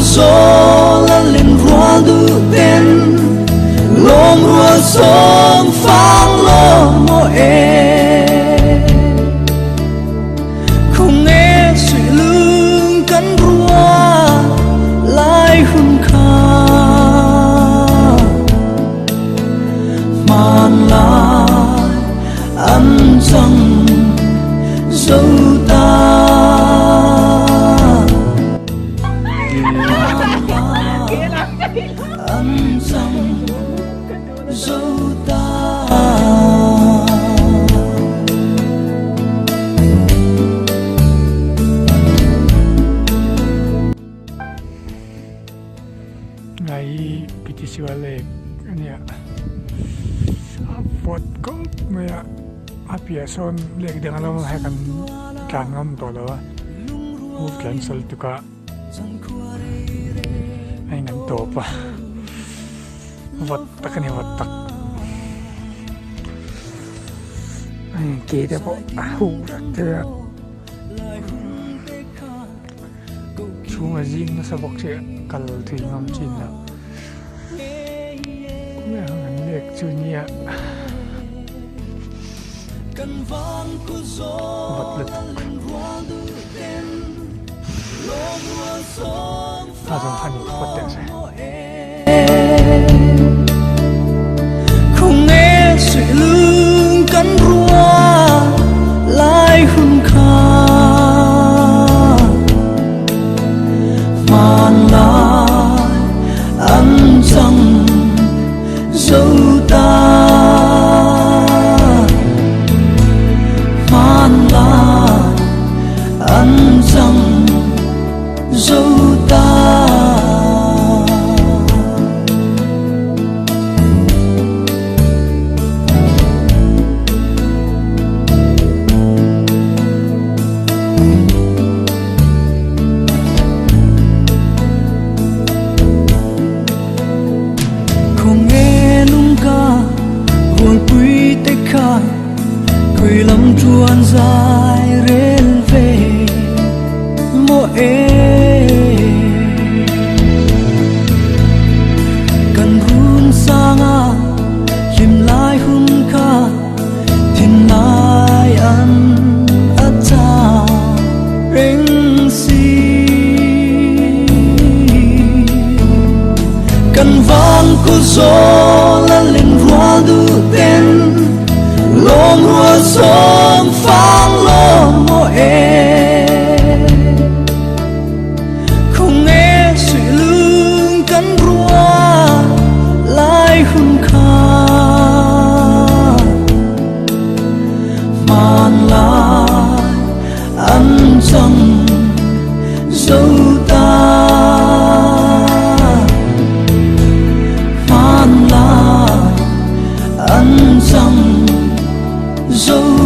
gió là lên hoa du tên lom rùa sông phang lo mô e không nghe suy lưng cắn rùa lại hun kha màn lại ăn răng dấu ta ăn răng dấu ta ngày PTC Valleyเนี่ยปวดก็เมื่ออาเปียโซนเล็กเดียวเราให้กันการงมตัวแล้วมูฟแคนเซิลตุกะให้เงินตัวปะวัดตักนี่วัดตักเกย์แต่พอหูเจอช่วงยิงสะบกเชื่อกันถึงงมจีนแล้วเมื่อเงินเล็กชื่อเนี่ยวัดเล็กถ้าสำคัญวัดแต่ใช่không nghe suy lưng cắn rùa lại hun kha màn lại ăn răng dấu ta màn lại ăn răng dấu ta cười lắm chuan dài rên về mô cần run sang chìm lại hun kha thiên lai ăn ắt cha rinh si cần vang của gió là lên hoa du tên lom rùa sông phang lo mô e không nghe suy lưng cắn rùa lại hun kha màn lại ăn răng dấu ta màn lại ăn răng dấu